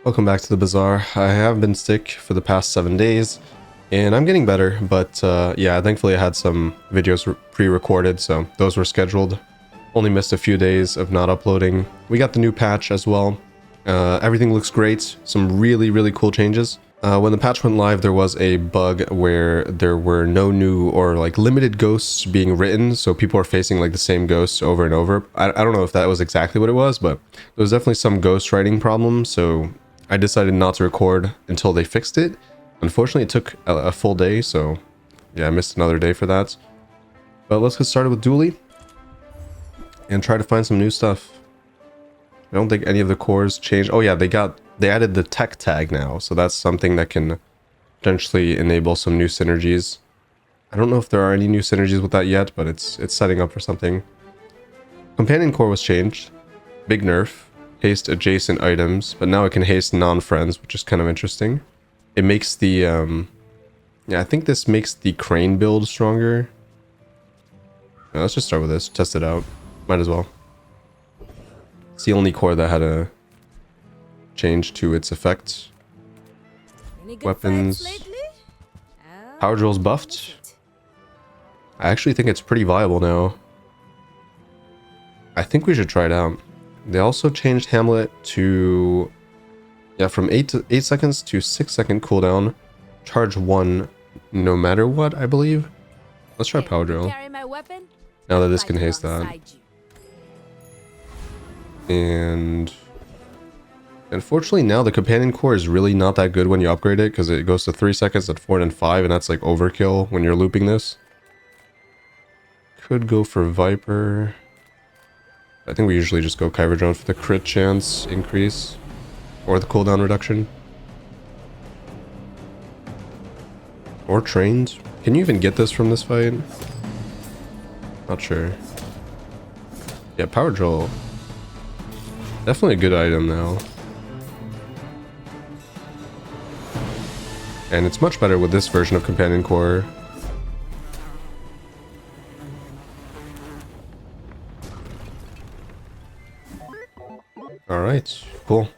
Welcome back to the Bazaar. I have been sick for the past 7 days, and I'm getting better, but yeah, thankfully I had some videos pre-recorded, so those were scheduled. Only missed a few days of not uploading. We got the new patch as well. Everything looks great. Some really cool changes. When the patch went live, there was a bug where there were no new or like limited ghosts being written, so people are facing like the same ghosts over and over. I don't know if that was exactly what it was, but there was definitely some ghost writing problems, so I decided not to record until they fixed it. Unfortunately, it took a full day, so yeah, I missed another day for that. But let's get started with Dually and try to find some new stuff. I don't think any of the cores changed. Oh yeah, they added the tech tag now, so that's something that can potentially enable some new synergies. I don't know if there are any new synergies with that yet, but it's setting up for something. Companion core was changed. Big nerf. Haste adjacent items, but now it can haste non-friends, which is kind of interesting. It makes the yeah, I think this makes the crane build stronger. Yeah, let's just start with this, test it out. Might as well. It's the only core that had a change to its effect. Weapons. Power drill's buffed. I actually think it's pretty viable now. I think we should try it out. They also changed Hamlet to, yeah, from 8 seconds to 6-second cooldown. Charge 1 no matter what, I believe. Let's try Power Drill. Now that this can haste that. And unfortunately now the Companion Core is really not that good when you upgrade it, because it goes to 3 seconds at 4 and 5, and that's like overkill when you're looping this. Could go for Viper. I think we usually just go Kyber Drone for the crit chance increase or the cooldown reduction. Or trained. Can you even get this from this fight? Not sure. Yeah, Power Drill. Definitely a good item now. And it's much better with this version of Companion Core. Alright, cool.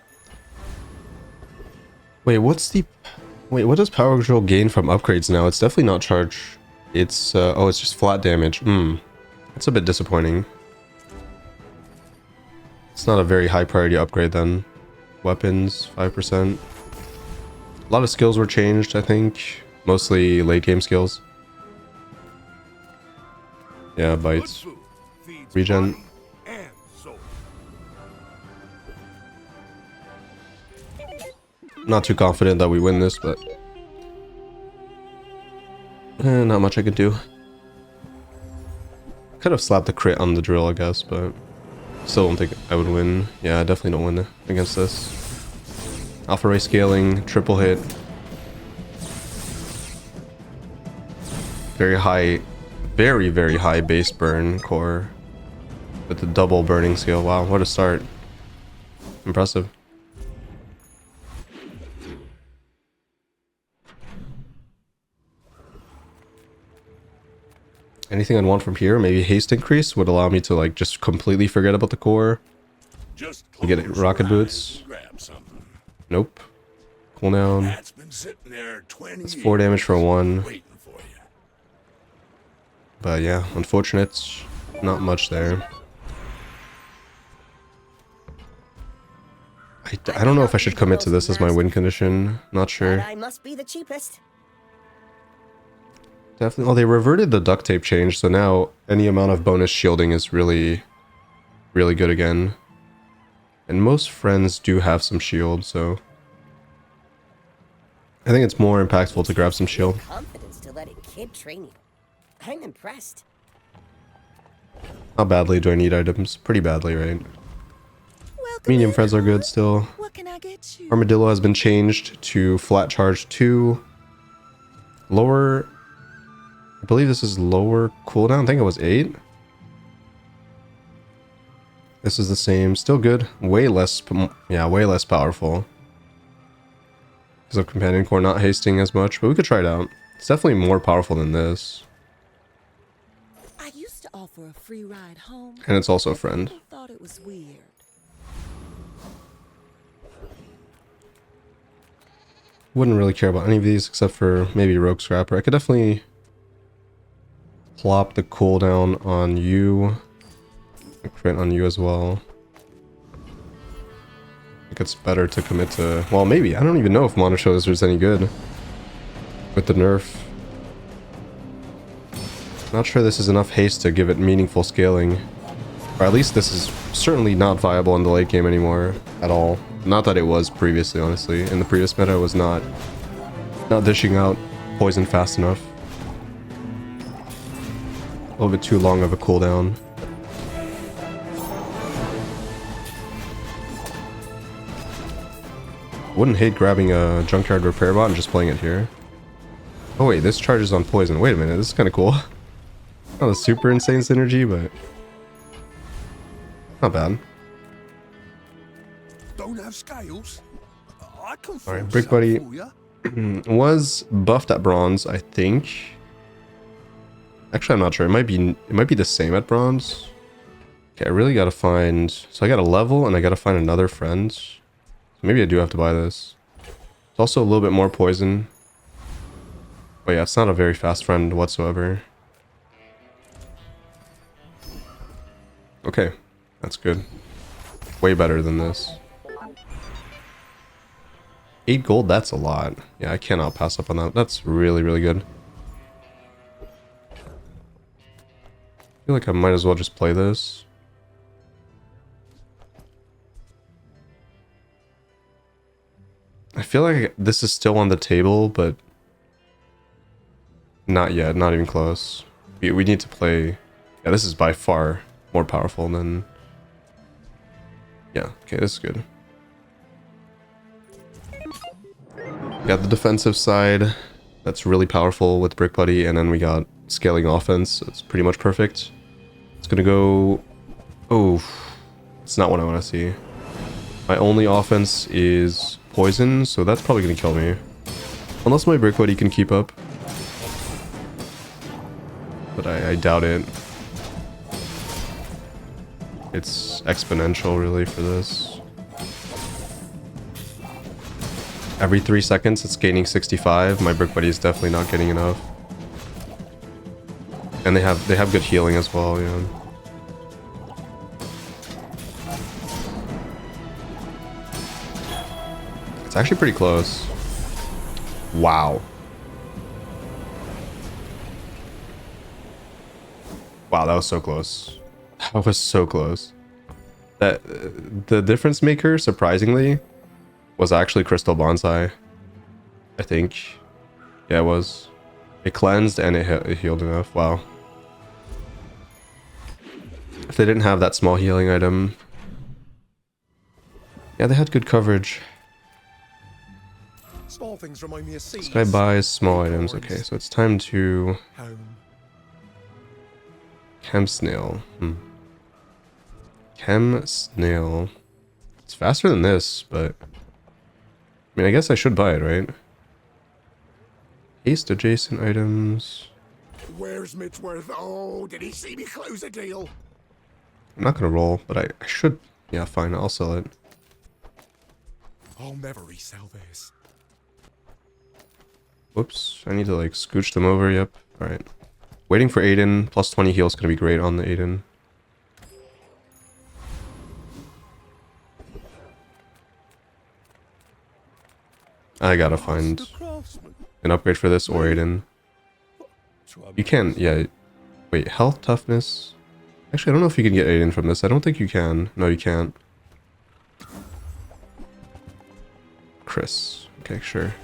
Wait, what does Power Drill gain from upgrades now? It's definitely not charge. It's, oh, it's just flat damage. That's a bit disappointing. It's not a very high priority upgrade then. Weapons, 5%. A lot of skills were changed, I think. Mostly late game skills. Yeah, bites. Regen. Not too confident that we win this, but not much I could do. Could have slapped the crit on the drill, I guess, but still don't think I would win. Yeah, I definitely don't win against this. Alpha ray scaling, triple hit. Very high, very high base burn core with the double burning skill. Wow, what a start. Impressive. Anything I'd want from here? Maybe haste increase would allow me to like just completely forget about the core. Just get rocket boots. Nope. Cooldown. That's 4 damage for 1. But yeah, unfortunate. Not much there. I don't know if I should commit to this as my win condition. Not sure. I must be the cheapest. Definitely. Oh, they reverted the duct tape change, so now any amount of bonus shielding is really good again. And most friends do have some shield, so I think it's more impactful to grab some shield. Confidence to let a kid train you. I'm impressed. How badly do I need items? Pretty badly, right? Medium friends are good still. What can I get you? Armadillo has been changed to flat charge 2. Lower, I believe this is lower cooldown. I think it was 8. This is the same. Still good. Way less, yeah, way less powerful. Because of Companion Core not hasting as much, but we could try it out. It's definitely more powerful than this. I used to offer a free ride home. And it's also a friend. Thought it was weird. Wouldn't really care about any of these except for maybe Rogue Scrapper. I could definitely plop the cooldown on you. Crit on you as well. I think it's better to commit to... Well, maybe. I don't even know if Mono is any good with the nerf. Not sure this is enough haste to give it meaningful scaling. Or at least this is certainly not viable in the late game anymore at all. Not that it was previously, honestly. In the previous meta, it was not dishing out poison fast enough. A little bit too long of a cooldown. Wouldn't hate grabbing a Junkyard Repair Bot and just playing it here. Oh wait, this charges on poison. Wait a minute, this is kind of cool. Not a super insane synergy, but not bad. Don't have scales. I can. Alright, Brick Buddy was buffed at bronze, I think. Actually, I'm not sure. It might be the same at bronze. Okay, I really gotta find... So I got a level and I gotta find another friend. So maybe I do have to buy this. It's also a little bit more poison. But yeah, it's not a very fast friend whatsoever. Okay, that's good. Way better than this. 8 gold, that's a lot. Yeah, I cannot pass up on that. That's really, really good. I feel like I might as well just play this. I feel like this is still on the table, but not yet, not even close. We need to play... Yeah, this is by far more powerful than... Yeah, okay, this is good. We got the defensive side. That's really powerful with Brick Buddy, and then we got scaling offense. So it's pretty much perfect. It's gonna go... Oh, it's not what I want to see. My only offense is poison, so that's probably gonna kill me. Unless my Brick Buddy can keep up. But I doubt it. It's exponential, really, for this. Every 3 seconds, it's gaining 65. My Brick Buddy is definitely not getting enough. And they have good healing as well, yeah. It's actually pretty close. Wow. Wow, that was so close. That was so close. That the difference maker, surprisingly, was actually Crystal Bonsai. I think. Yeah, it was. It cleansed and it healed enough. Wow. If they didn't have that small healing item... Yeah, they had good coverage. Small things remind me of seeds. This guy buys small items. Okay, so it's time to... Chem Snail. Chem Snail. It's faster than this, but... I mean, I guess I should buy it, right? Haste adjacent items. Where's Midsworth? Oh, did he see me close a deal? I'm not gonna roll, but I should... Yeah, fine, I'll sell it. I'll never resell this. Whoops, I need to like scooch them over, yep. Alright. Waiting for Aiden, plus 20 heal is gonna be great on the Aiden. I gotta find an upgrade for this or Aiden. You can, yeah. Wait, health, toughness. Actually, I don't know if you can get Aiden from this. I don't think you can. No, you can't. Chris. Okay, sure.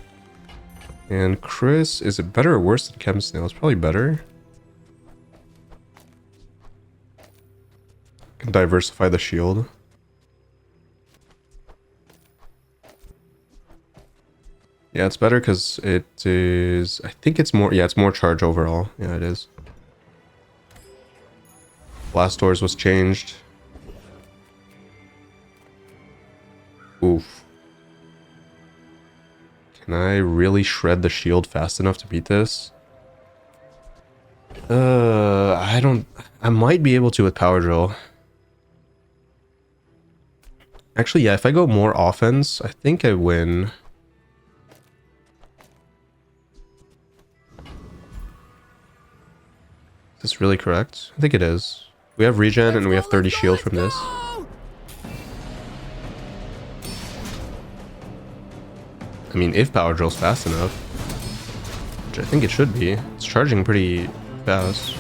And Chris, is it better or worse than Chem Snail? It's probably better. Can diversify the shield. Yeah, it's better because it is... I think it's more... Yeah, it's more charge overall. Yeah, it is. Blast doors was changed. Oof. Can I really shred the shield fast enough to beat this? I don't... I might be able to with Power Drill. Actually, yeah, if I go more offense, I think I win. Is this really correct? I think it is. We have regen and we have 30 shield from this. I mean, if power drill's fast enough, which I think it should be. It's charging pretty fast.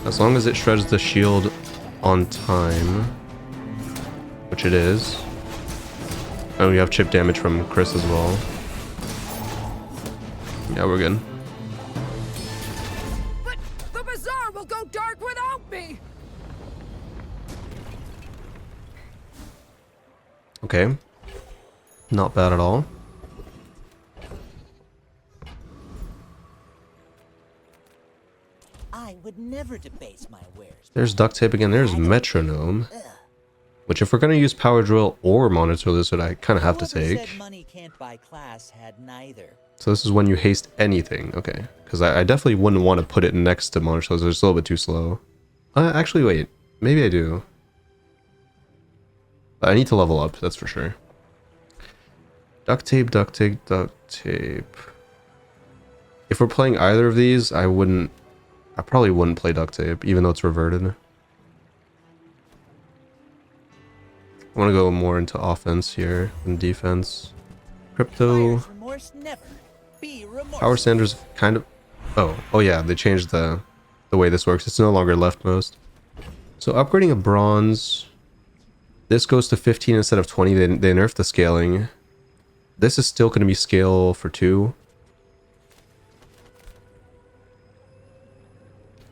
As long as it shreds the shield on time, which it is. And we have chip damage from Chris as well. Yeah, we're good. But the Bazaar will go dark without me! Okay. Not bad at all. I would never debase my wares. There's duct tape again. There's metronome. Which if we're going to use power drill or monitor lizard, I kind of have to Whoever take. said money can't buy class had neither. So this is when you haste anything. Okay. Because I definitely wouldn't want to put it next to monitor lizard. It's a little bit too slow. Actually, wait. Maybe I do. I need to level up, that's for sure. Duct tape, duct tape, duct tape. If we're playing either of these, I probably wouldn't play duct tape, even though it's reverted. I want to go more into offense here than defense. Crypto. Buyer's remorse never. Be remorseful. Power standards kind of... Oh yeah, they changed the way this works. It's no longer leftmost. So upgrading a bronze... This goes to 15 instead of 20. They nerfed the scaling. This is still going to be scale for 2.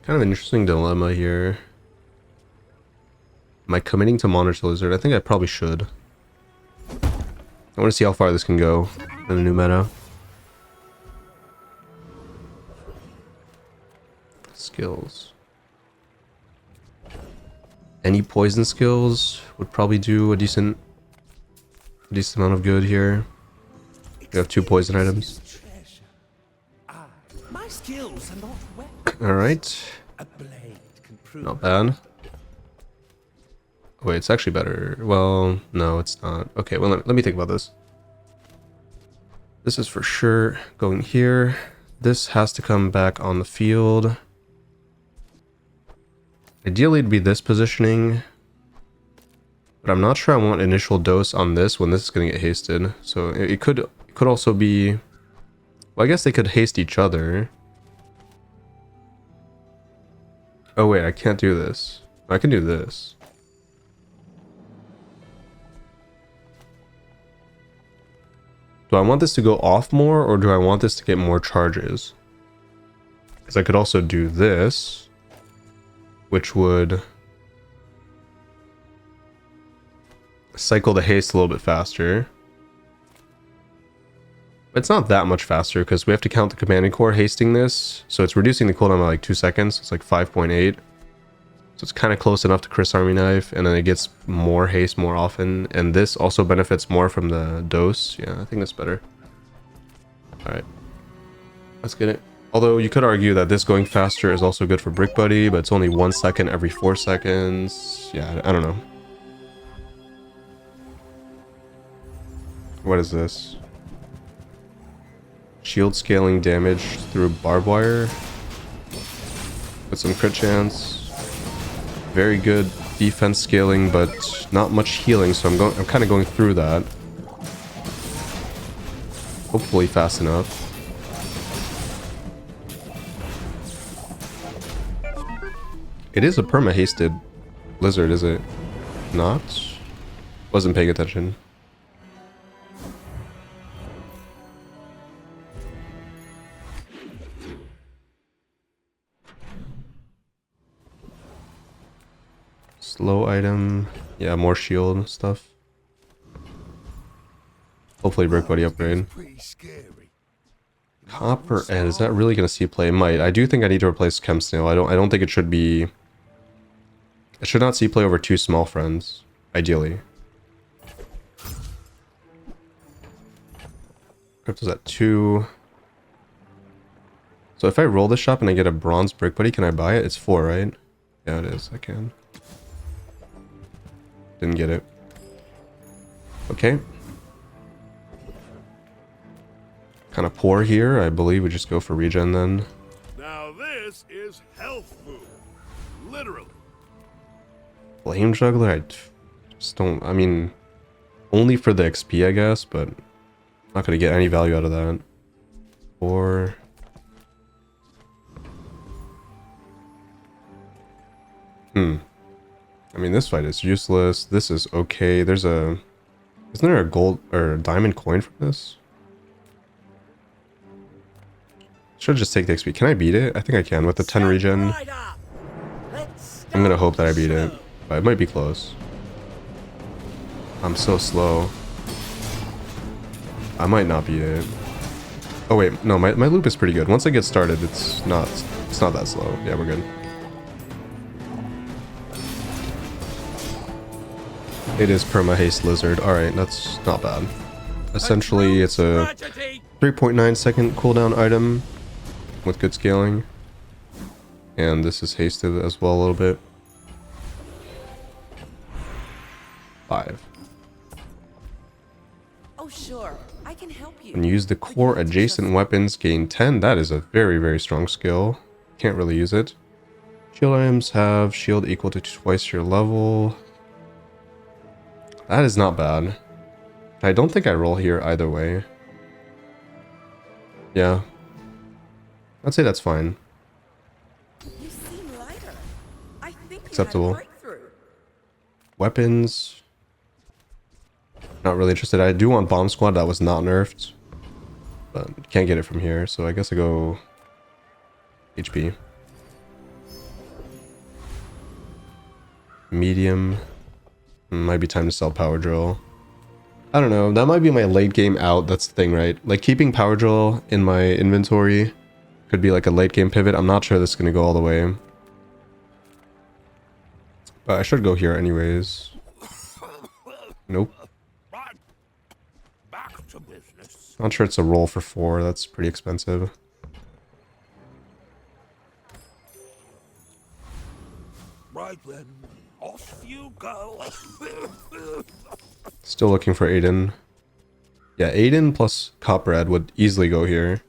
Kind of an interesting dilemma here. Am I committing to monitor lizard? I think I probably should. I want to see how far this can go in the new meta. Skills. Any poison skills would probably do a decent amount of good here. We have 2 poison items. My skills are not wet. Alright. A blade can prove. Not bad. Wait, it's actually better. Well, no, it's not. Okay, well, let me think about this. This is for sure going here. This has to come back on the field. Ideally, it'd be this positioning. But I'm not sure I want initial dose on this when this is going to get hasted. So it could also be... Well, I guess they could haste each other. Oh, wait, I can't do this. I can do this. Do I want this to go off more, or do I want this to get more charges? Because I could also do this, which would cycle the haste a little bit faster. But it's not that much faster, because we have to count the commanding core hasting this, so it's reducing the cooldown by like 2 seconds. It's like 5.8. So it's kind of close enough to Chris Army Knife, and then it gets more haste more often, and this also benefits more from the dose. Yeah, I think that's better. Alright. Let's get it. Although you could argue that this going faster is also good for Brick Buddy, but it's only 1 second every 4 seconds. Yeah, I don't know. What is this? Shield scaling damage through barbed wire. With some crit chance. Very good defense scaling, but not much healing, so I'm kind of going through that. Hopefully fast enough. It is a perma-hasted lizard, is it not? Wasn't paying attention. Slow item. Yeah, more shield stuff. Hopefully Brick Buddy upgrade. Pretty scary. Copper Ed, is that really gonna see play? Might. I do think I need to replace Chem Snail. I don't think it should be... It should not see play over 2 small friends, ideally. Crypto's at 2. So if I roll this shop and I get a bronze Brick Buddy, can I buy it? It's 4, right? Yeah, it is. I can. Didn't get it. Okay. kind of poor here. I believe we just go for regen then. Now this is health food. Literally. Flame Juggler, I just don't... I mean, only for the XP, I guess, but not going to get any value out of that. Or... I mean, this fight is useless. This is okay. There's a... Isn't there a gold or a diamond coin from this? Should just take the XP. Can I beat it? I think I can with the 10 regen. Right up. Let's I'm gonna start hope that I the beat it, show. but it might be close. I'm so slow. I might not beat it. Oh wait, no, my loop is pretty good. Once I get started, it's not that slow. Yeah, we're good. It is perma haste lizard. Alright, that's not bad. Essentially, it's a 3.9 second cooldown item with good scaling. And this is hasted as well a little bit. 5. Oh, sure. I can help you. When you use the core adjacent weapons, gain 10. That is a very, very strong skill. Can't really use it. Shield items have shield equal to twice your level. That is not bad. I don't think I roll here either way. Yeah. I'd say that's fine. You seem lighter. I think Acceptable. You had a breakthrough. Weapons. Not really interested. I do want Bomb Squad. That was not nerfed. But can't get it from here. So I guess I go HP. Medium. Might be time to sell Power Drill. I don't know. That might be my late game out. That's the thing, right? Like keeping Power Drill in my inventory could be like a late game pivot. I'm not sure this is going to go all the way. But I should go here anyways. Nope. Right. Back to business. Not sure it's a roll for 4. That's pretty expensive. Right then. Off you go. Still looking for Aiden. Yeah, Aiden plus Copperhead would easily go here.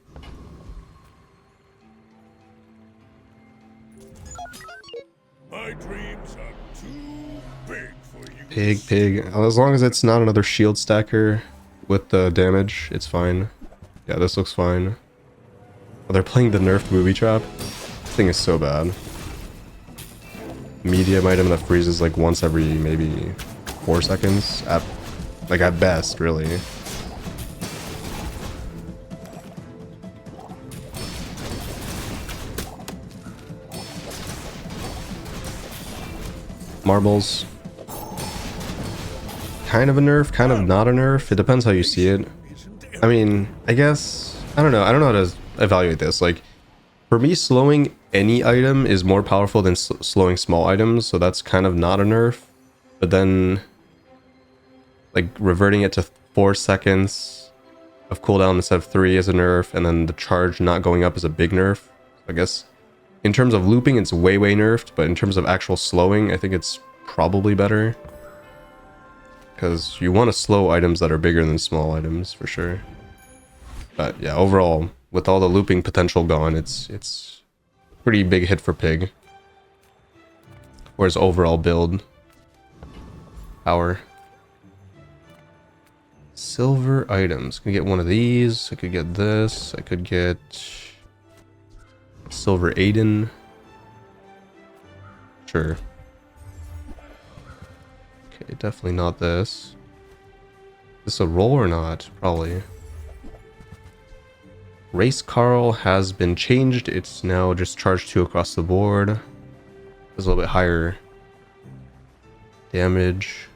My dreams are too big for you. Pig. As long as it's not another shield stacker with the damage, it's fine. Yeah, this looks fine. Oh, they're playing the nerfed booby trap. This thing is so bad. Medium item that freezes like once every maybe 4 seconds. At best, really. Marbles. Kind of a nerf, kind of not a nerf. It depends how you see it. I mean, I guess... I don't know how to evaluate this. Like, for me, slowing any item is more powerful than slowing small items, so that's kind of not a nerf. But then, like, reverting it to 4 seconds of cooldown instead of 3 is a nerf, and then the charge not going up is a big nerf. I guess, in terms of looping, it's way nerfed, but in terms of actual slowing, I think it's probably better. Because you want to slow items that are bigger than small items, for sure. But yeah, overall, with all the looping potential gone, it's pretty big hit for Pig. Whereas overall build power. Silver items. Can get one of these. I could get this. I could get Silver Aiden. Sure. Okay, definitely not this. Is this a roll or not? Probably. Race Carl has been changed. It's now just charge 2 across the board. It's a little bit higher damage.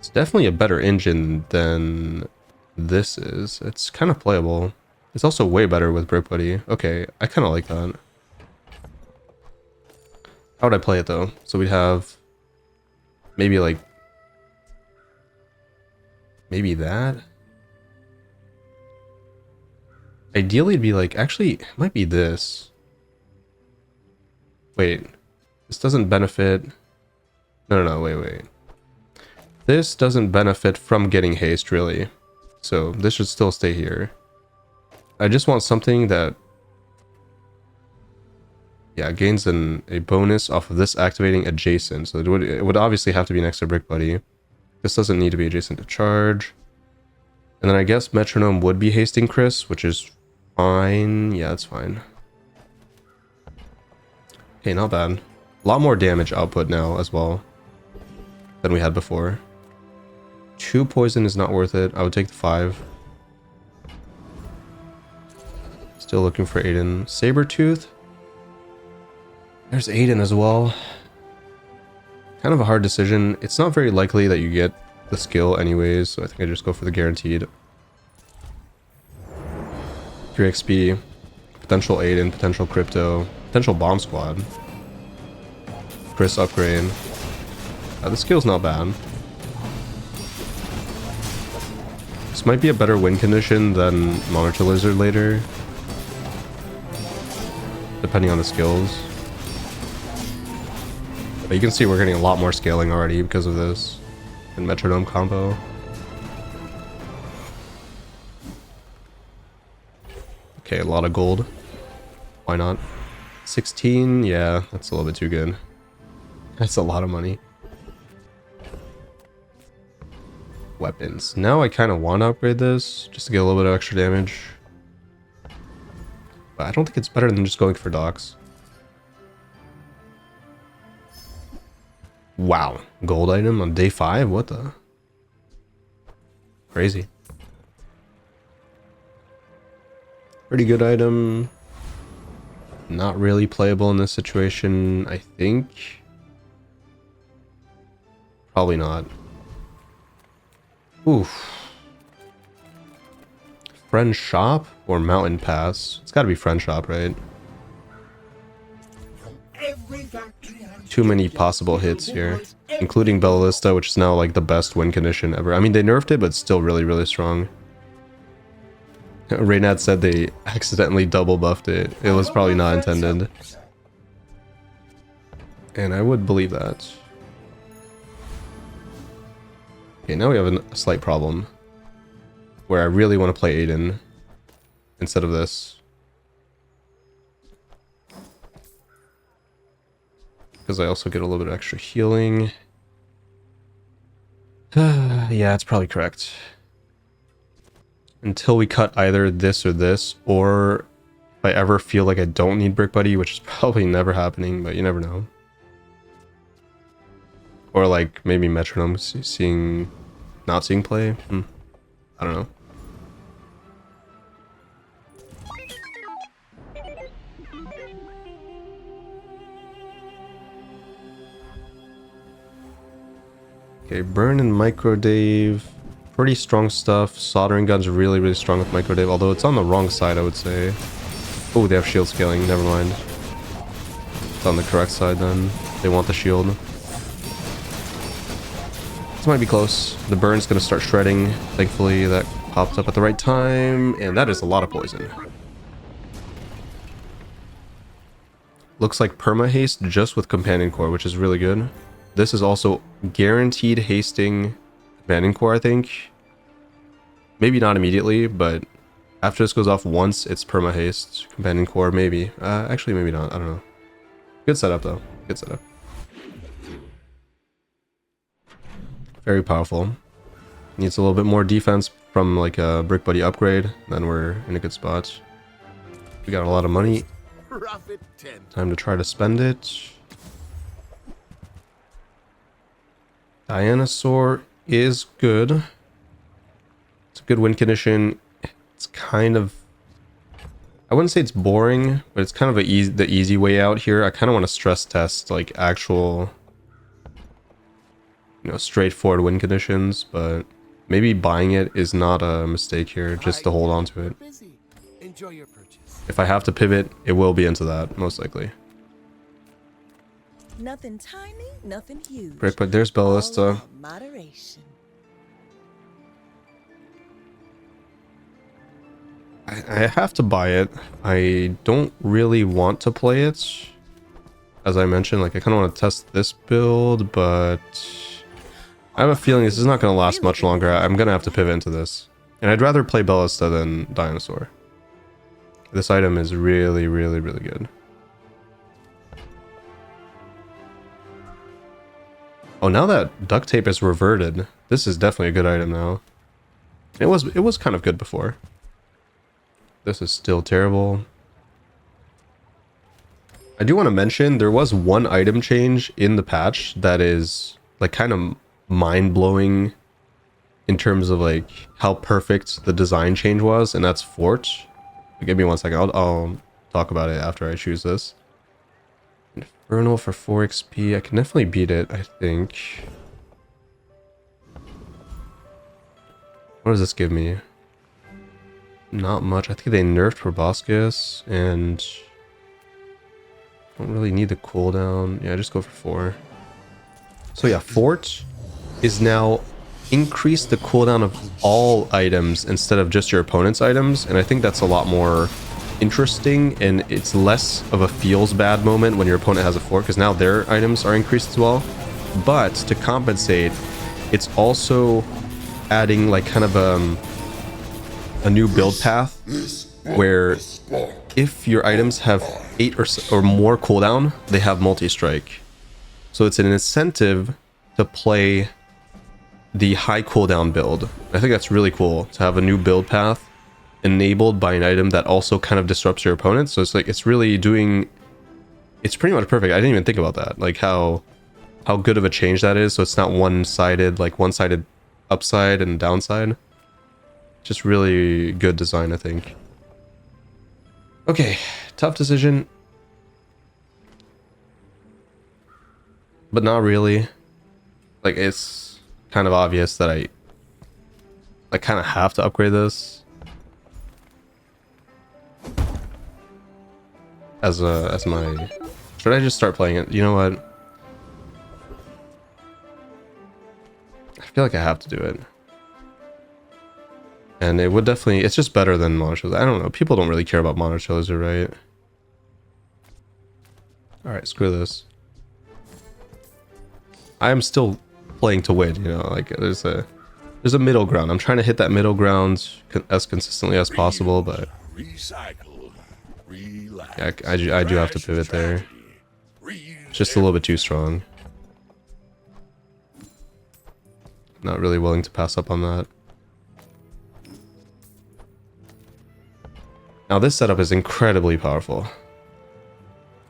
It's definitely a better engine than this is. It's kind of playable. It's also way better with Brick Buddy. Okay, I kind of like that. How would I play it though? So we'd have maybe like that. Ideally, it'd be like, actually, it might be this. Wait, this doesn't benefit. No, wait. This doesn't benefit from getting haste, really. So this should still stay here. I just want something that, yeah, gains a bonus off of this activating adjacent. So it would obviously have to be next to Brick Buddy. This doesn't need to be adjacent to charge. And then I guess Metronome would be hasting Chris, which is fine. Yeah, that's fine. Okay, not bad. A lot more damage output now as well than we had before. 2 poison is not worth it. I would take the 5. Still looking for Aiden. Sabertooth. There's Aiden as well. Kind of a hard decision. It's not very likely that you get the skill anyways, so I think I just go for the guaranteed. 3 XP. Potential Aiden, potential Crypto, potential Bomb Squad. Chris upgrade. The skill's not bad. This might be a better win condition than Monitor Lizard later, depending on the skills. But you can see we're getting a lot more scaling already because of this and Metronome combo. Okay, a lot of gold. Why not? 16, yeah, that's a little bit too good. That's a lot of money. Weapons. Now I kind of want to upgrade this just to get a little bit of extra damage. But I don't think it's better than just going for docks. Wow. Gold item on day 5? What the? Crazy. Pretty good item. Not really playable in this situation, I think. Probably not. Oof. Friend Shop or Mountain Pass? It's gotta be Friend Shop, right? Too many possible hits here. Including Bellista, which is now like the best win condition ever. I mean, they nerfed it, but it's still really, really strong. Reynad said they accidentally double buffed it. It was probably not intended. And I would believe that. Okay, now we have a slight problem. Where I really want to play Aiden instead of this. Because I also get a little bit of extra healing. Yeah, it's probably correct. Until we cut either this or this, or if I ever feel like I don't need Brick Buddy, which is probably never happening, but you never know. Or like maybe Metronome not seeing play. I don't know. Okay, Burn and Micro Dave. Pretty strong stuff. Soldering Gun's really, really strong with Micro Dave, although it's on the wrong side, I would say. Oh, they have shield scaling. Never mind. It's on the correct side then. They want the shield. This might be close. The burn's gonna start shredding. Thankfully, that popped up at the right time, and that is a lot of poison. Looks like perma haste just with Companion Core, which is really good. This is also guaranteed hasting Companion Core, I think. Maybe not immediately, but after this goes off once, it's perma haste Companion Core, maybe. Actually, maybe not. I don't know. Good setup though. Good setup. Very powerful. Needs a little bit more defense from like a Brick Buddy upgrade. Then we're in a good spot. We got a lot of money. Time to try to spend it. Dinosaur is good. It's a good win condition. It's kind of... I wouldn't say it's boring, but it's kind of the easy way out here. I kind of want to stress test like actual... straightforward win conditions, but maybe buying it is not a mistake here, just to hold on to it. If I have to pivot, it will be into that, most likely. Nothing tiny, nothing huge. Great, but there's Bellista. Moderation. I have to buy it. I don't really want to play it. As I mentioned, like I kind of want to test this build, but... I have a feeling this is not going to last much longer. I'm going to have to pivot into this. And I'd rather play Ballista than Dinosaur. This item is really, really, really good. Oh, now that duct tape is reverted, this is definitely a good item now. It was kind of good before. This is still terrible. I do want to mention there was one item change in the patch that is like kind of mind-blowing in terms of like how perfect the design change was, and that's Fort. Give me 1 second. I'll talk about it after I choose this. Infernal for 4 XP. I can definitely beat it, I think. What does this give me? Not much. I think they nerfed Proboscis, and don't really need the cooldown. Yeah, just go for 4. So yeah, Fort is now increase the cooldown of all items instead of just your opponent's items, and I think that's a lot more interesting, and it's less of a feels bad moment when your opponent has a 4, because now their items are increased as well. But to compensate, it's also adding like kind of a new build path where if your items have 8 or more cooldown, they have multi-strike. So it's an incentive to play the high cooldown build. I think that's really cool to have a new build path enabled by an item that also kind of disrupts your opponent. So it's like it's really doing, it's pretty much perfect. I didn't even think about that, like how good of a change that is. So it's not one-sided, like one-sided upside and downside. Just really good design, I think. Okay, tough decision, but not really. Like, it's kind of obvious that I kind of have to upgrade this as my. Should I just start playing it? You know what? I feel like I have to do it. And it would definitely, it's just better than Mono. I don't know. People don't really care about Mono, right? Alright, screw this. I am still playing to win, you know, like there's a middle ground. I'm trying to hit that middle ground as consistently as possible, but Recycle, relax, yeah, I do have to pivot there. It's just a little bit too strong. Not really willing to pass up on that. Now this setup is incredibly powerful.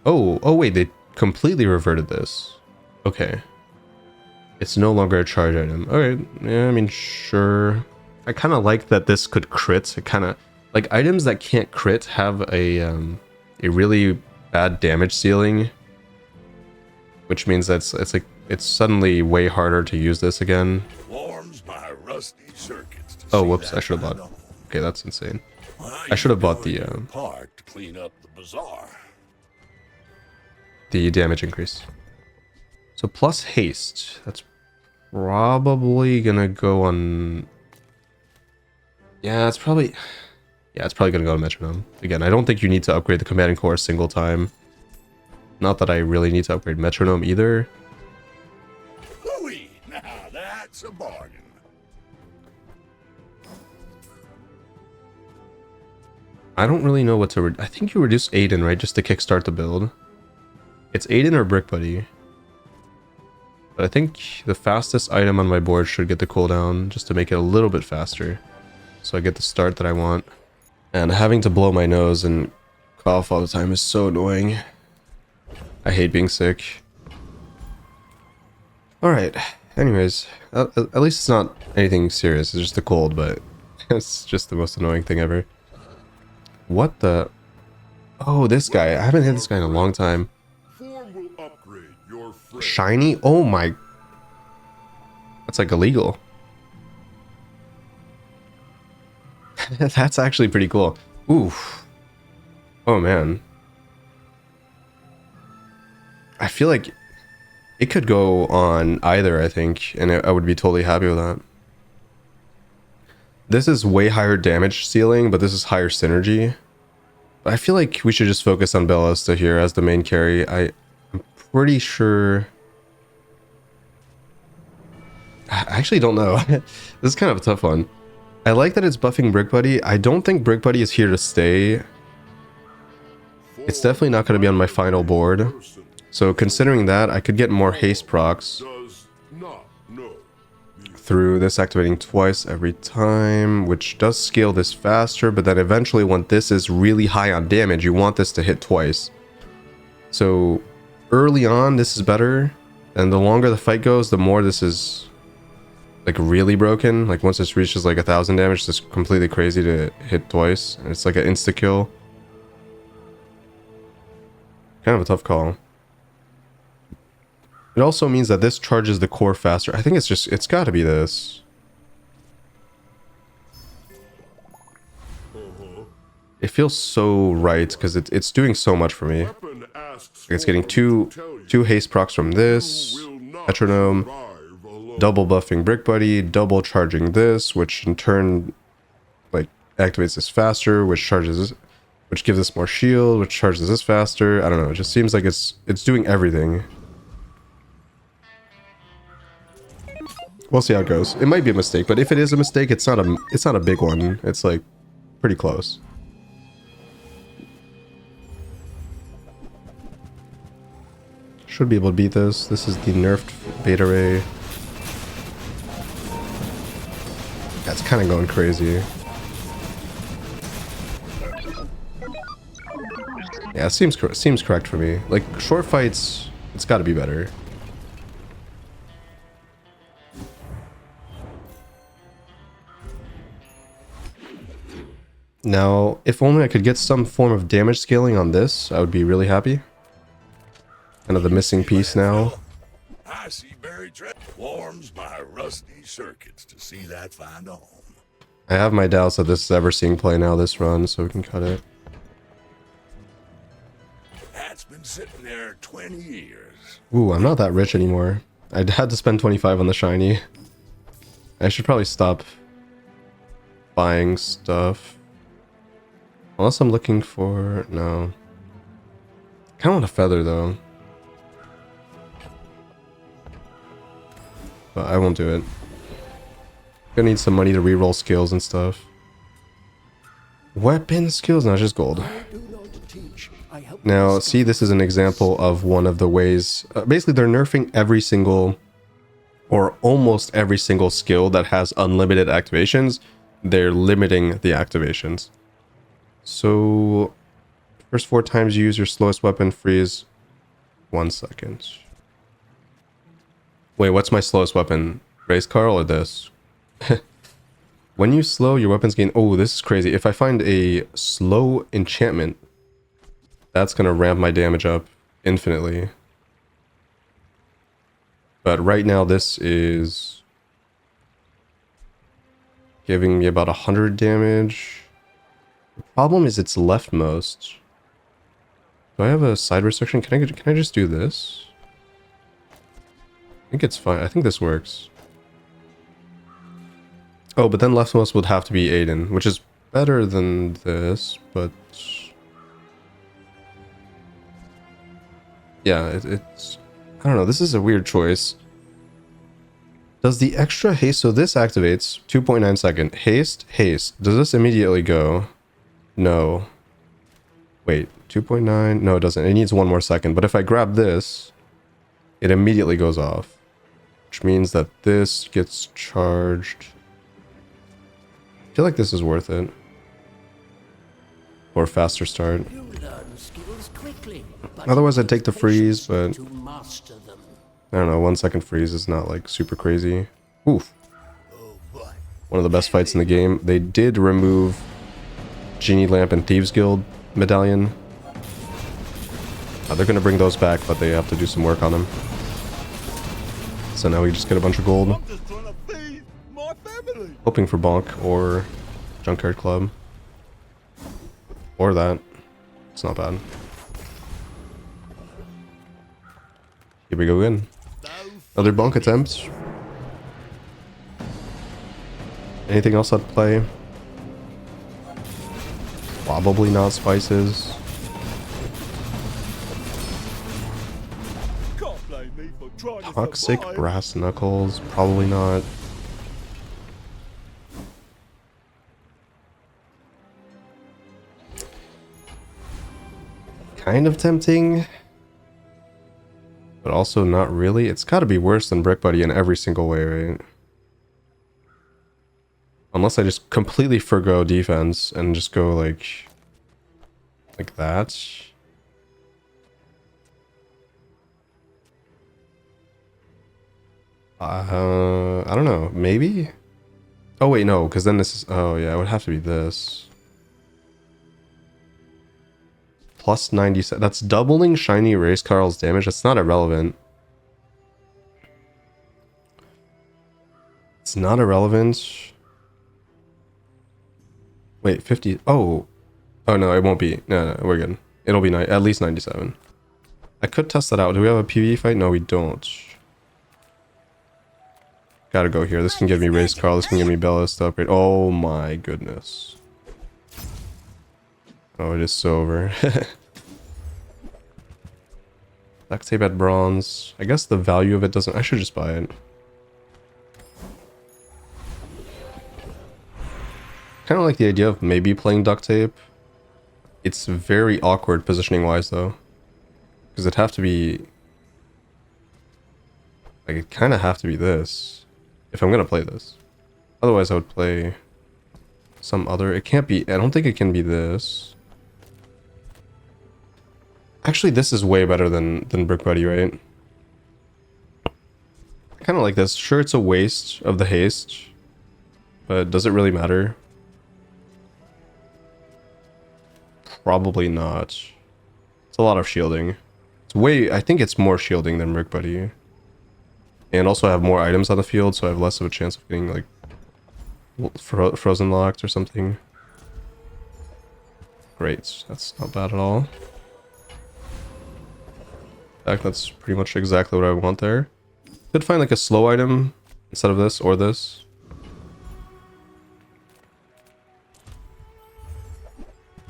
Oh wait, they completely reverted this. Okay. It's no longer a charge item. Okay, yeah, I mean, sure. I kind of like that this could crit. It kind of, like, items that can't crit have a really bad damage ceiling, which means that's it's suddenly way harder to use this again. Warms my rusty circuits. Oh, whoops! I should have bought. Okay, that's insane. I should have bought the park to clean up the bazaar. The damage increase. So plus haste. That's probably gonna go on. Yeah, it's probably gonna go on metronome. Again, I don't think you need to upgrade the commanding core a single time. Not that I really need to upgrade metronome either. Hooey! Now that's a bargain. I don't really know what to. I think you reduce Aiden, right, just to kickstart the build. It's Aiden or Brick Buddy. But I think the fastest item on my board should get the cooldown, just to make it a little bit faster. So I get the start that I want. And having to blow my nose and cough all the time is so annoying. I hate being sick. Alright, anyways. At least it's not anything serious, it's just a cold, but it's just the most annoying thing ever. What the... Oh, this guy. I haven't hit this guy in a long time. Form will upgrade your friend. Shiny? Oh my... That's like illegal. That's actually pretty cool. Oof. Oh man. I feel like it could go on either, I think, and I would be totally happy with that. This is way higher damage ceiling, but this is higher synergy. I feel like we should just focus on Ballista here as the main carry. I'm pretty sure... I actually don't know. This is kind of a tough one. I like that it's buffing Brick Buddy. I don't think Brick Buddy is here to stay. It's definitely not going to be on my final board. So considering that, I could get more haste procs Does not know. through this activating twice every time, which does scale this faster, but then eventually when this is really high on damage, you want this to hit twice. So early on, this is better, and the longer the fight goes, the more this is like really broken. Like once this reaches like 1,000 damage, it's completely crazy to hit twice, and it's like an insta kill. Kind of a tough call. It also means that this charges the core faster. I think it's got to be this. It feels so right because it's doing so much for me. Weapon asks It's getting for two to tell you. haste procs from this, Will not metronome, survive alone. double buffing Brick Buddy, double charging this, which in turn like activates this faster, which charges this, which gives us more shield, which charges this faster. I don't know. It just seems like it's doing everything. We'll see how it goes. It might be a mistake, but if it is a mistake, it's not a big one. It's like pretty close. Should be able to beat this. This is the nerfed Beta Ray. That's kind of going crazy. Yeah, it seems correct for me. Like short fights, it's got to be better. Now, if only I could get some form of damage scaling on this, I would be really happy. Kind of the missing piece now. I see buried treasure. Warms my rusty circuits to see that find a home. I have my doubts that this is ever seeing play now this run, so we can cut it. That's been sitting there 20 years. Ooh, I'm not that rich anymore. I had to spend 25 on the shiny. I should probably stop buying stuff. Unless I'm looking for... no. I kind of want a feather, though. But I won't do it. Gonna need some money to reroll skills and stuff. Weapon skills? No, just gold. Now, see, this is an example of one of the ways... basically, they're nerfing every single... or almost every single skill that has unlimited activations. They're limiting the activations. So, first 4 times you use your slowest weapon, freeze 1 second. Wait, what's my slowest weapon? Race Carl or this? When you slow, your weapons gain... oh, this is crazy. If I find a slow enchantment, that's going to ramp my damage up infinitely. But right now, this is giving me about 100 damage. The problem is it's leftmost. Do I have a side restriction? Can I just do this? I think it's fine. I think this works. Oh, but then leftmost would have to be Aiden, which is better than this, but... yeah, it's... I don't know, this is a weird choice. Does the extra haste... so this activates 2.9 second. Haste, haste. Does this immediately go? No. Wait, 2.9? No, it doesn't. It needs 1 more second. But if I grab this, it immediately goes off. Which means that this gets charged. I feel like this is worth it. Or faster start. Otherwise I'd take the freeze, but... I don't know, 1 second freeze is not like super crazy. Oof. One of the best fights in the game. They did remove Genie Lamp and Thieves Guild medallion. They're gonna bring those back, but they have to do some work on them. So now we just get a bunch of gold. Hoping for Bonk or Junkyard Club. Or that. It's not bad. Here we go again. Another Bonk attempt. Anything else I'd play? Probably not spices. Toxic brass knuckles, probably not. kind of tempting, but also not really. It's got to be worse than Brick Buddy in every single way, right? Unless I just completely forgo defense and just go like that. I don't know. Maybe? Oh wait, no, because then this is... Oh yeah, it would have to be this. Plus 97. That's doubling Shiny Race Carl's damage. That's not irrelevant. It's not irrelevant. Wait, 50. Oh. Oh no, it won't be. No, we're good. It'll be at least 97. I could test that out. Do we have a PvE fight? No, we don't. Gotta go here. This can give me Race Carl. This can give me Bellis to upgrade. Oh my goodness. Oh, it is so over. Duct tape at bronze. I guess the value of it doesn't... I should just buy it. Kind of like the idea of maybe playing duct tape. It's very awkward positioning wise though. Because it'd have to be... Like, it kind of have to be this. If I'm gonna play this. Otherwise I would play some other... It can't be... I don't think it can be this. Actually, this is way better than Brick Buddy, right? I kind of like this. Sure, it's a waste of the haste. But does it really matter? Probably not. It's a lot of shielding. It's way... I think it's more shielding than Brick Buddy. And also I have more items on the field, so I have less of a chance of getting, like... frozen locked or something. Great. That's not bad at all. In fact, that's pretty much exactly what I want there. Could find like a slow item instead of this or this.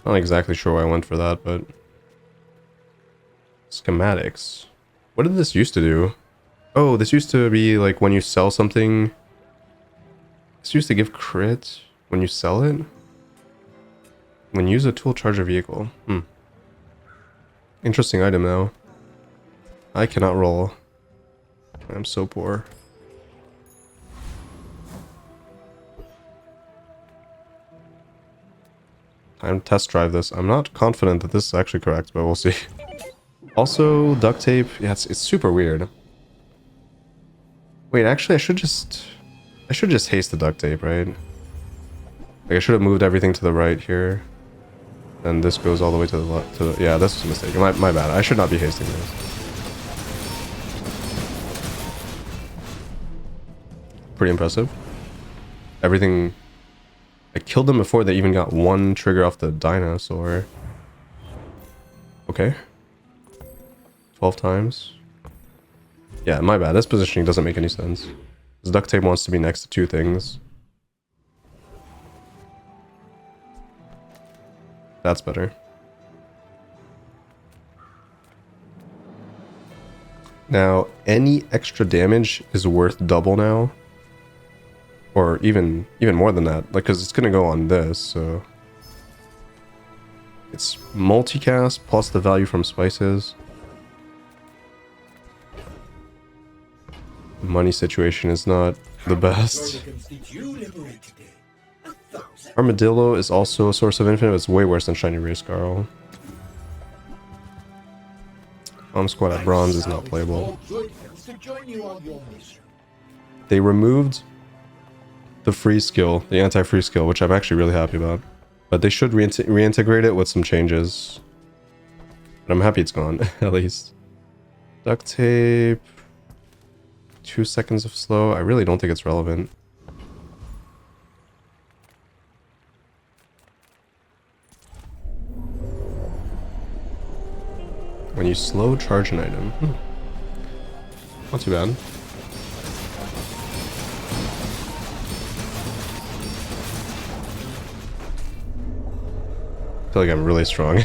Not exactly sure why I went for that, but... Schematics. What did this used to do? Oh, this used to be like when you sell something... This used to give crit when you sell it? When you use a tool, charge a vehicle. Interesting item though. I cannot roll. I'm so poor. Time to test drive this. I'm not confident that this is actually correct, but we'll see. Also, duct tape. Yeah, it's super weird. Wait, actually, I should just haste the duct tape, right? Like, I should have moved everything to the right here. And this goes all the way to the left. Yeah, this was a mistake. My bad. I should not be hasting this. Pretty impressive. Everything... I killed them before they even got one trigger off the dinosaur. Okay. 12 times. Yeah, my bad. This positioning doesn't make any sense. This duct tape wants to be next to two things. That's better. Now, any extra damage is worth double now. Or even more than that, like, because it's gonna go on this, so it's multicast plus the value from spices. The money situation is not the best. Armadillo is also a source of infinite, but it's way worse than Shiny Race Carl. Squad at bronze is not playable. They removed the free skill, the anti-free skill, which I'm actually really happy about. But they should reintegrate it with some changes. But I'm happy it's gone, at least. Duct tape. 2 seconds of slow. I really don't think it's relevant. When you slow charge an item. Not too bad. I feel like I'm really strong.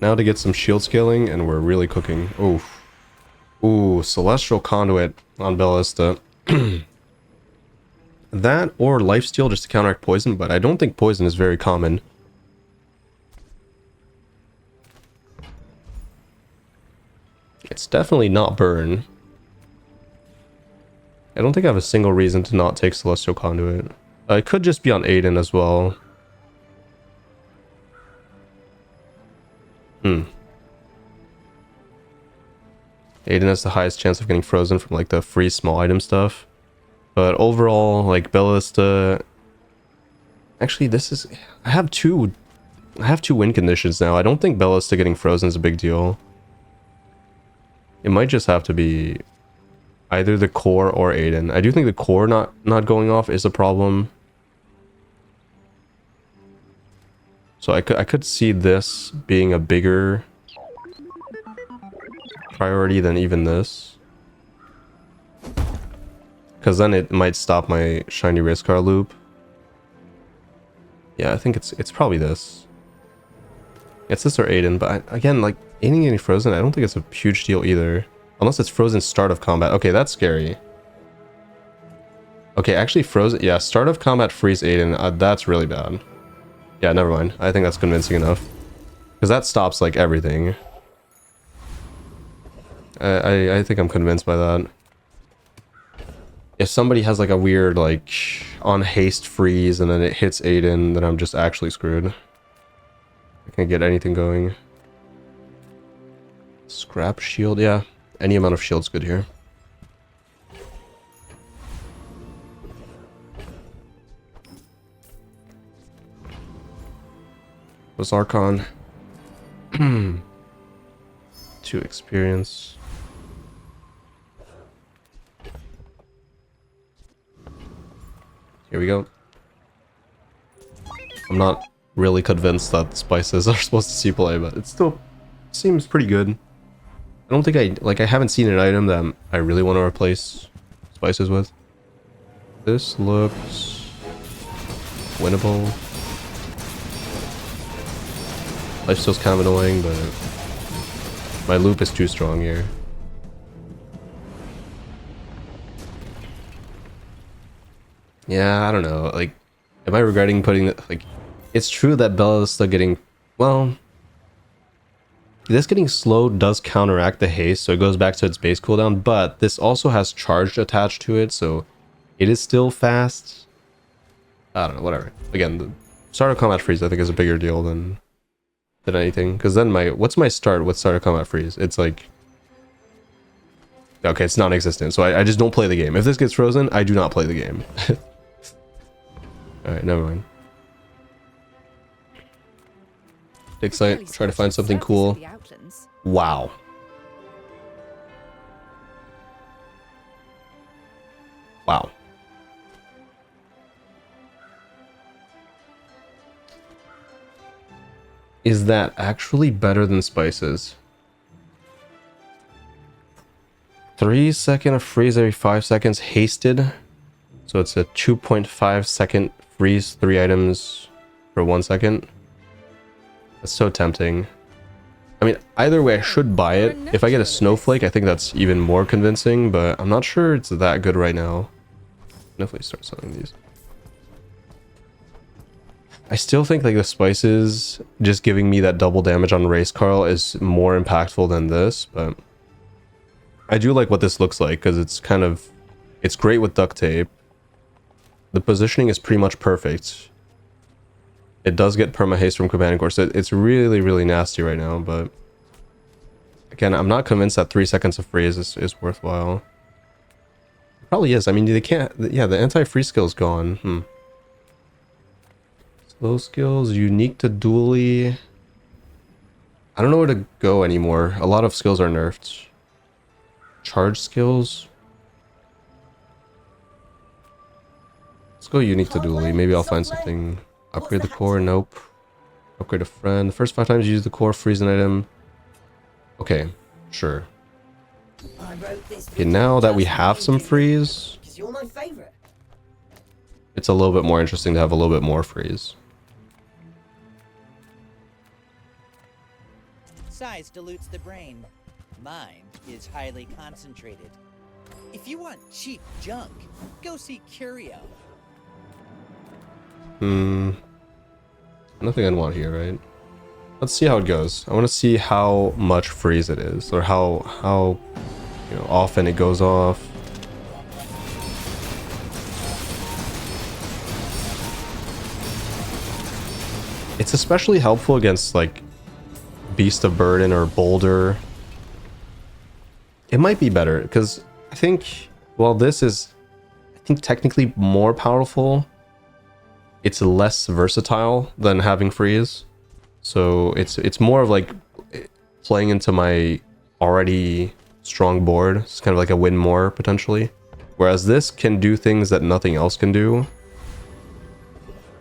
Now to get some shield scaling, and we're really cooking. Oof. Ooh, Celestial Conduit on Ballista. I that or lifesteal just to counteract poison, but I don't think poison is very common. It's definitely not burn. I don't think I have a single reason to not take Celestial Conduit. It could just be on Aiden as well. Aiden has the highest chance of getting frozen from like the free small item stuff. But overall, like Ballista... Actually, this is... I have two win conditions now. I don't think Ballista getting frozen is a big deal. It might just have to be either the core or Aiden. I do think the core not going off is a problem. So I could see this being a bigger priority than even this. Because then it might stop my shiny race car loop. Yeah, I think it's probably this. It's this or Aiden, but again, like, Aiden getting frozen, I don't think it's a huge deal either. Unless it's frozen start of combat. Okay, that's scary. Okay, actually frozen... Yeah, start of combat freeze Aiden. That's really bad. Yeah, never mind. I think that's convincing enough. Because that stops, like, everything. I think I'm convinced by that. If somebody has, like, a weird, like, on haste freeze and then it hits Aiden, then I'm just actually screwed. I can't get anything going. Scrap shield, yeah. Any amount of shield's good here. Bazaar Con. 2 experience. Here we go. I'm not really convinced that spices are supposed to see play, but it still seems pretty good. I don't think I haven't seen an item that I really want to replace spices with. This looks winnable. Lifesteal's kind of annoying, but my loop is too strong here. Yeah, I don't know. Like, am I regretting putting the, like, it's true that Ballista getting, well, this getting slow does counteract the haste, so it goes back to its base cooldown, but this also has charge attached to it, so it is still fast. I don't know, whatever. Again, the start of combat freeze I think is a bigger deal than anything, because then what's my start with start of combat freeze? It's like, okay, it's non-existent, so I just don't play the game. If this gets frozen, I do not play the game. Alright, never mind. Dig site, try to find something cool. Wow. Wow. Is that actually better than spices? 3 second of freeze every 5 seconds hasted. So it's a 2.5 second freeze 3 items for 1 second. That's so tempting. I mean, either way I should buy it. If I get a snowflake, I think that's even more convincing, but I'm not sure it's that good right now. Definitely start selling these. I still think like the spices just giving me that double damage on race Carl is more impactful than this, but I do like what this looks like because it's kind of, it's great with duct tape. The positioning is pretty much perfect. It does get perma haste from command course. It's really, really nasty right now, but again, I'm not convinced that 3 seconds of freeze is worthwhile. It probably is. I mean, they can't, yeah, the anti-freeze skill is gone. Slow skills, unique to dually. I don't know where to go anymore. A lot of skills are nerfed. Charge skills. Let's go unique to dually. Maybe I'll find something. Upgrade the core. Nope. Upgrade a friend. The first 5 times you use the core, freeze an item. Okay, sure. Okay, now that we have some freeze, it's a little bit more interesting to have a little bit more freeze. Size dilutes the brain. Mind is highly concentrated. If you want cheap junk, go see Curio. Nothing I'd want here, right? Let's see how it goes. I want to see how much freeze it is, or how you know, often it goes off. It's especially helpful against like Beast of Burden or Boulder. It might be better because I think while this is, I think, technically more powerful, it's less versatile than having freeze. So it's more of like playing into my already strong board. It's kind of like a win more potentially. Whereas this can do things that nothing else can do.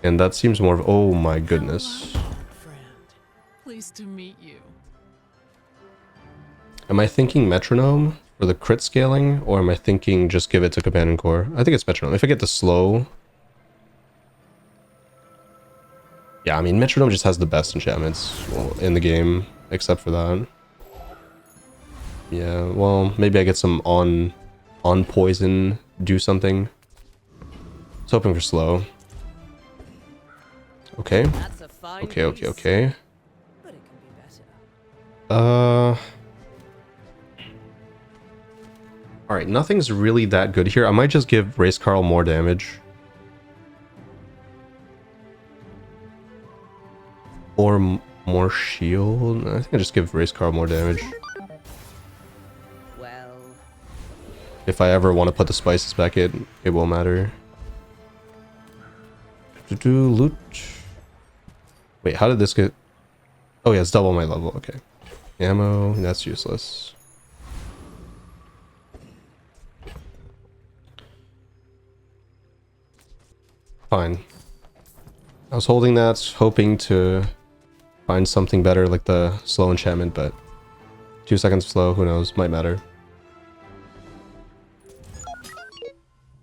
And that seems more of, oh my goodness. Friend, pleased to meet you. Am I thinking metronome for the crit scaling, or am I thinking just give it to companion core? I think it's metronome. If I get the slow, yeah, I mean metronome just has the best enchantments in the game, except for that. Yeah, well, maybe I get some on poison, do something. I was hoping for slow. Okay. That's a fine Okay. piece, But it can be better. Alright, nothing's really that good here. I might just give Race Carl more damage. Or more shield? I think I just give Race Carl more damage. Well, If I ever want to put the spices back in, it won't matter. Loot. Wait, how did this get... Oh yeah, it's double my level, okay. Ammo, that's useless. Fine. I was holding that, hoping to find something better like the slow enchantment, but 2 seconds slow, who knows, might matter.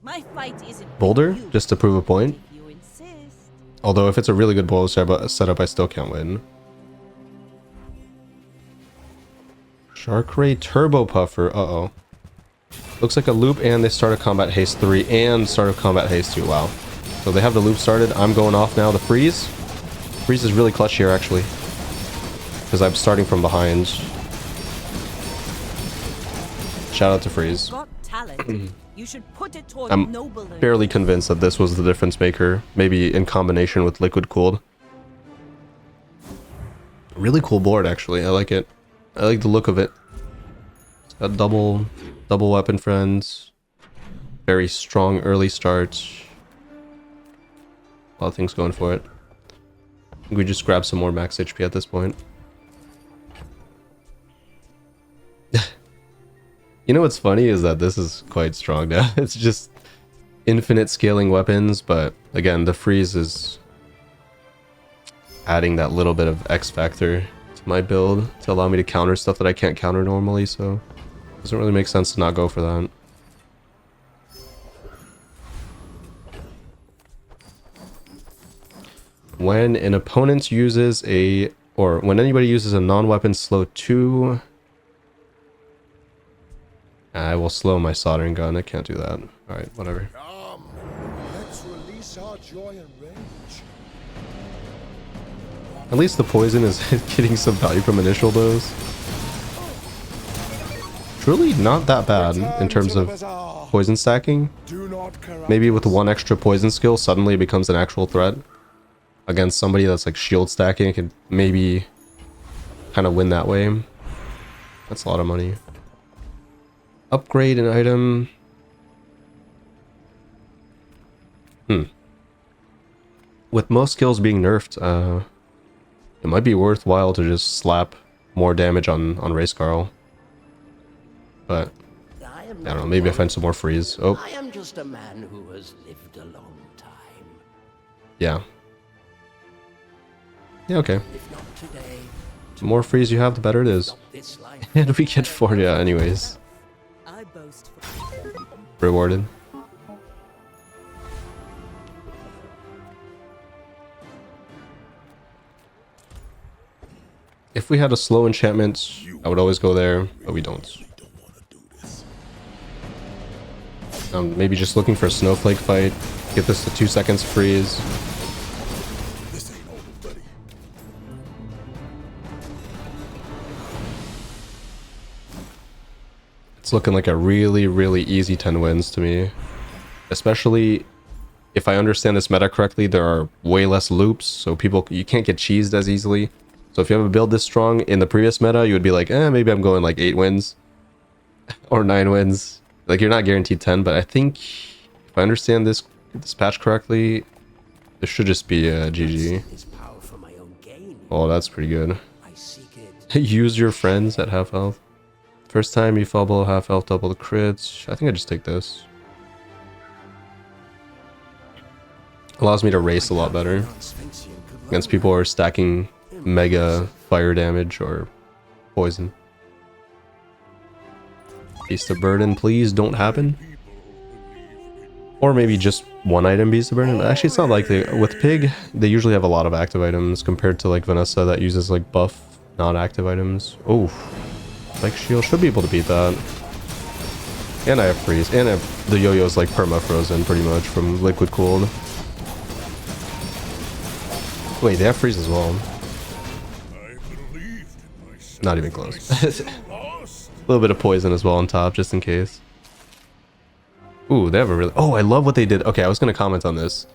my fight isn't Boulder, with you, just to prove a point. if you insist. Although if it's a really good boulder setup, I still can't win. Shark Ray Turbo Puffer, uh-oh. Looks like a loop and they start a combat haste 3 and start a combat haste 2, wow. So they have the loop started, I'm going off now, the freeze. Freeze is really clutch here actually. Because I'm starting from behind. Shout out to freeze. Got talent. You should put it toward I'm noble. fairly convinced that this was the difference maker, maybe in combination with liquid cooled. Really cool board actually, I like it. I like the look of it. It's got double weapon friends. Very strong early start. A lot of things going for it. I think we just grab some more max HP at this point. You know what's funny is that this is quite strong now. It's just infinite scaling weapons, but again, the freeze is adding that little bit of X factor to my build to allow me to counter stuff that I can't counter normally, so it doesn't really make sense to not go for that. When an opponent uses when anybody uses a non-weapon slow 2, I will slow my soldering gun. I can't do that. Alright, whatever. Let's release our joy and rage. At least the poison is getting some value from initial dose. Truly not that bad in terms of poison stacking. Maybe with one extra poison skill, suddenly it becomes an actual threat. Against somebody that's like shield stacking, it could maybe kind of win that way. That's a lot of money. Upgrade an item. With most skills being nerfed, it might be worthwhile to just slap more damage on Race Carl. But I don't know, maybe I find some more freeze. Oh. I am just a man who has lived a long time. Yeah. Yeah, okay. If not today, The more freeze you have, the better it is. this life. And we get 40 anyways. I boast. Rewarded. If we had a slow enchantment, I would always go there, but we don't. Maybe just looking for a snowflake fight. Get this to 2 seconds freeze. It's looking like a really, really easy 10 wins to me. Especially if I understand this meta correctly, there are way less loops, so you can't get cheesed as easily. So if you have a build this strong in the previous meta, you would be like, maybe I'm going like 8 wins or 9 wins. Like, you're not guaranteed 10, but I think if I understand this patch correctly, this should just be a GG. This power for my own gain. Oh, that's pretty good. I seek it. Use your friends at half health. First time you fall below half health, double the crits. I think I just take this. Allows me to race a lot better against people who are stacking mega fire damage or poison. Beast of Burden, please don't happen. Or maybe just one item Beast of Burden. Actually, it's not likely. With Pig, they usually have a lot of active items compared to like Vanessa that uses like buff, not active items. Oh, like shield should be able to beat that. And I have freeze. And I have the yo-yo's like perma frozen pretty much from liquid cooled. Wait, they have freeze as well. Not even close. A little bit of poison as well on top, just in case. Ooh, they have a really... Oh, I love what they did. Okay, I was going to comment on this.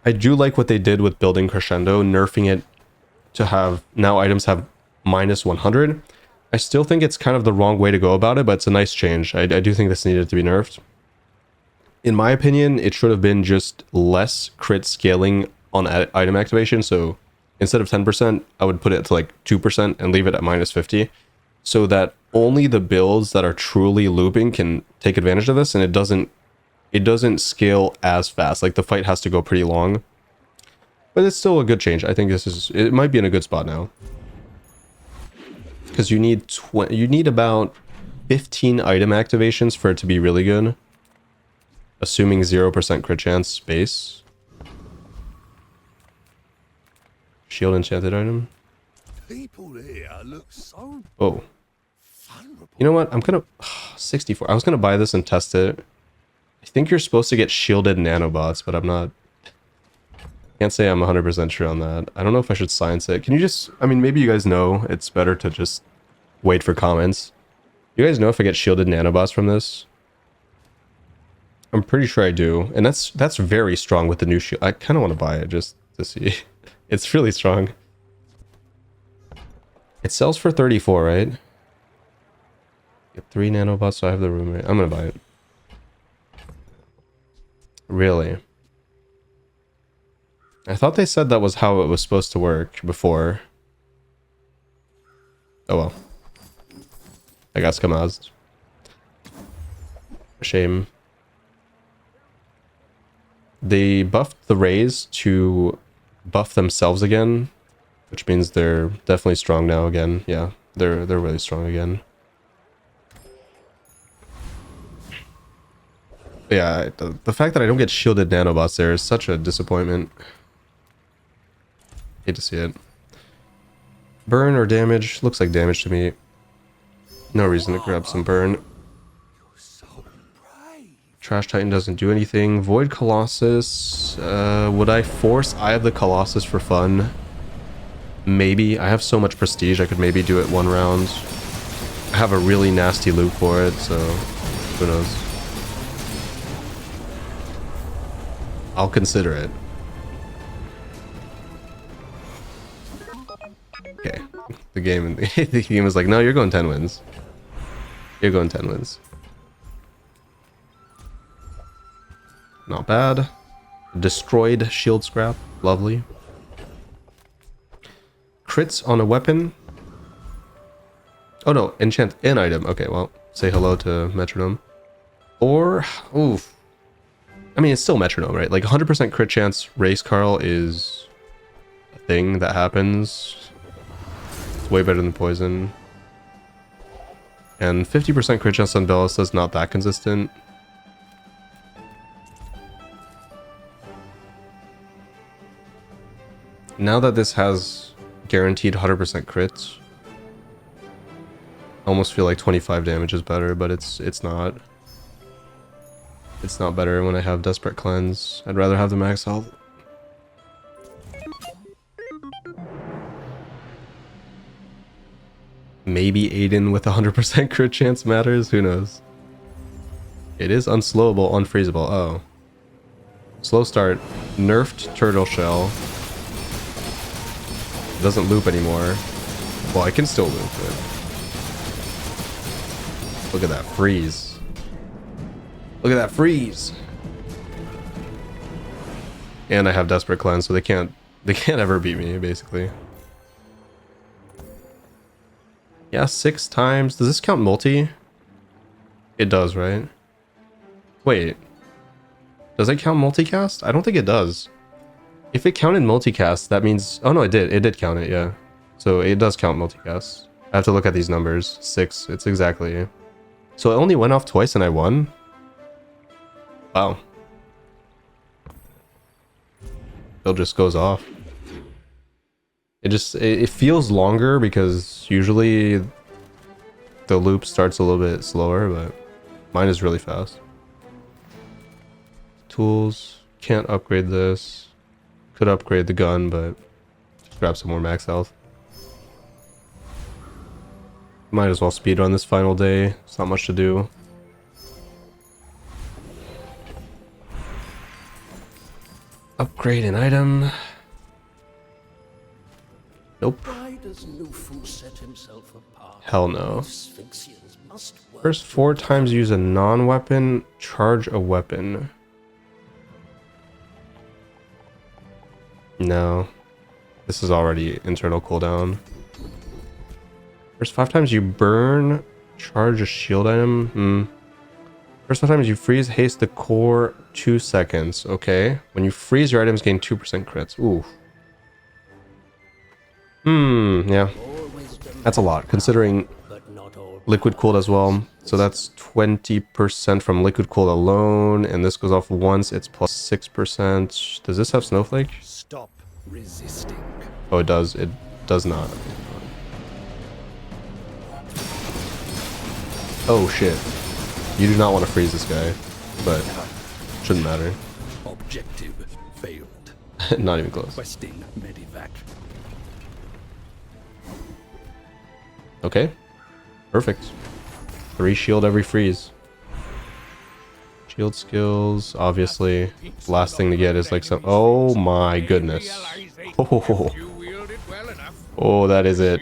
I do like what they did with building Crescendo, nerfing it to have... Now items have minus 100. I still think it's kind of the wrong way to go about it, but it's a nice change. I do think this needed to be nerfed. In my opinion, it should have been just less crit scaling on item activation. So instead of 10%, I would put it to like 2% and leave it at minus 50. So that only the builds that are truly looping can take advantage of this, and it doesn't scale as fast. Like the fight has to go pretty long. But it's still a good change. I think it might be in a good spot now. Because you need about 15 item activations for it to be really good. Assuming 0% crit chance base. Shield enchanted item. People here look so Oh. vulnerable. You know what? I'm gonna 64. I was gonna buy this and test it. I think you're supposed to get shielded nanobots, but I'm not. Can't say I'm 100% sure on that. I don't know if I should science it. Can you just... I mean, maybe you guys know it's better to just wait for comments. You guys know if I get shielded nanobots from this? I'm pretty sure I do. And that's very strong with the new shield. I kind of want to buy it just to see. It's really strong. It sells for 34, right? Get 3 nanobots, so I have the room. Right? I'm going to buy it. Really? I thought they said that was how it was supposed to work before. Oh well. I got skamazed. Shame. They buffed the Rays to buff themselves again, which means they're definitely strong now again. Yeah, they're really strong again. Yeah, the fact that I don't get shielded nanobots there is such a disappointment. Hate to see it. Burn or damage? Looks like damage to me. No reason to grab some burn. Trash Titan doesn't do anything. Void Colossus. Would I force Eye of the Colossus for fun? Maybe. I have so much prestige, I could maybe do it one round. I have a really nasty loop for it, so who knows. I'll consider it. Okay. The game is like, no, you're going 10 wins. You're going 10 wins. Not bad. Destroyed shield scrap. Lovely. Crits on a weapon. Oh no, enchant an item. Okay, well, say hello to metronome. Or, oof. I mean, it's still metronome, right? Like 100% crit chance race Carl is a thing that happens. It's way better than poison. And 50% crit chance on Bellista is not that consistent. Now that this has guaranteed 100% crits, I almost feel like 25 damage is better, but it's not. It's not better when I have Desperate Cleanse. I'd rather have the max health. Maybe Aiden with 100% crit chance matters. Who knows? It is unslowable, unfreezable. Oh. Slow start. Nerfed turtle shell. It doesn't loop anymore. Well, I can still loop it. Look at that freeze. Look at that freeze. And I have Desperate Cleanse, so they can't ever beat me, basically. Yeah, 6 times. Does this count multi? It does, right? Wait. Does it count multicast? I don't think it does. If it counted multicast, that means... Oh no, it did. It did count it, yeah. So it does count multicast. I have to look at these numbers. 6. It's exactly... So it only went off twice and I won? Wow. It just goes off. It feels longer because usually the loop starts a little bit slower, but mine is really fast. Tools. Can't upgrade this. Could upgrade the gun, but just grab some more max health. Might as well speedrun this final day. It's not much to do. Upgrade an item. Nope. Why does Nufu set himself apart? Hell no. Sphinxians must work. First 4 times use a non-weapon, charge a weapon. No. This is already internal cooldown. First 5 times you burn, charge a shield item. First 5 times you freeze, haste the core 2 seconds. Okay. When you freeze, your items gain 2% crits. Ooh. Yeah. That's a lot, considering liquid cooled as well. So that's 20% from liquid cooled alone, and this goes off once. It's plus 6%. Does this have snowflake? Stop resisting. Oh, it does. It does not. Oh shit. You do not want to freeze this guy, but shouldn't matter. Objective failed. Not even close. Questing medivac. Okay. Perfect. 3 shield every freeze. Shield skills, obviously. Last thing to get is like some... Oh my goodness. Oh, oh, that is it.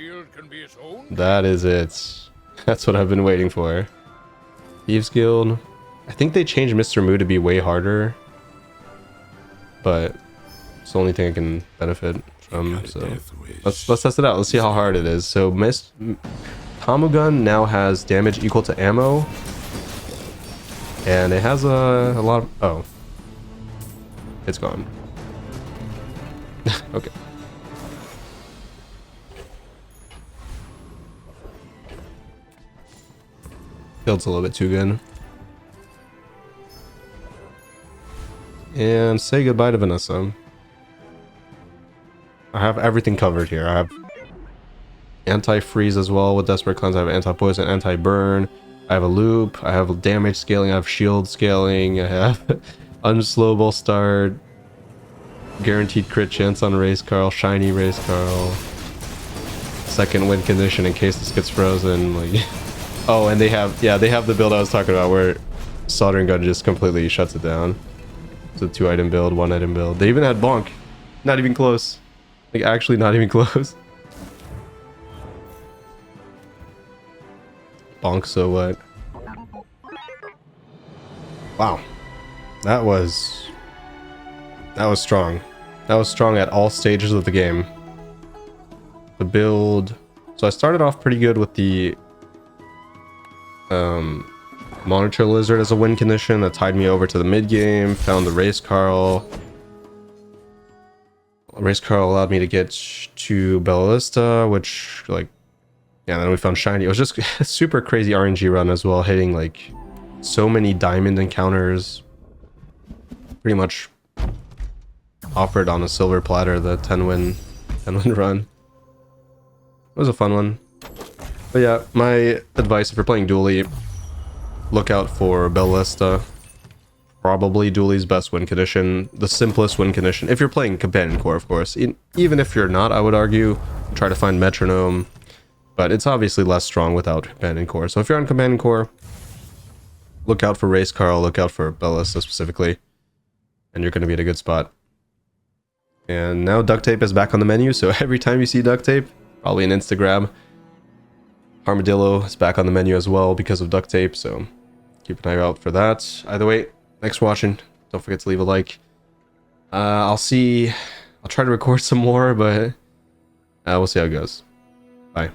That is it. That's what I've been waiting for. Thieves Guild. I think they changed Mr. Moo to be way harder. But it's the only thing I can benefit from, so let's test it out. Let's see how hard it is. So Tamu gun now has damage equal to ammo, and it has a lot of... Oh, it's gone. Okay. Build's a little bit too good. And say goodbye to Vanessa. I have everything covered here. I have anti-freeze as well with Desperate Cleanse. I have anti-poison, anti-burn. I have a loop. I have damage scaling. I have shield scaling. I have unslowable start. Guaranteed crit chance on Race Carl. Shiny Race Carl. Second win condition in case this gets frozen. Like, oh, and they have the build I was talking about where soldering gun just completely shuts it down. It's a 2-item build, 1-item build. They even had bonk. Not even close. Like, actually not even close. Bonk, so what? Wow. That was strong. That was strong at all stages of the game. The build... So I started off pretty good with the... Monitor Lizard as a win condition that tied me over to the mid game. Found the Race Carl. Race Carl allowed me to get to Ballista, which, like, yeah, then we found Shiny. It was just a super crazy RNG run as well, hitting like so many diamond encounters. Pretty much offered on a silver platter the 10-win run. It was a fun one. But yeah, my advice if you're playing dually, look out for Ballista. Probably dually's best win condition, the simplest win condition. If you're playing Companion Core, of course. Even if you're not, I would argue, try to find Metronome. but it's obviously less strong without Companion Core. So if you're on Companion Core, look out for Race Carl, look out for Ballista specifically, and you're going to be in a good spot. And now Duct Tape is back on the menu, so every time you see Duct Tape, probably an Instagram. Armadillo is back on the menu as well because of Duct Tape, so keep an eye out for that. Either way, thanks for watching. Don't forget to leave a like. I'll try to record some more, but we'll see how it goes. Bye.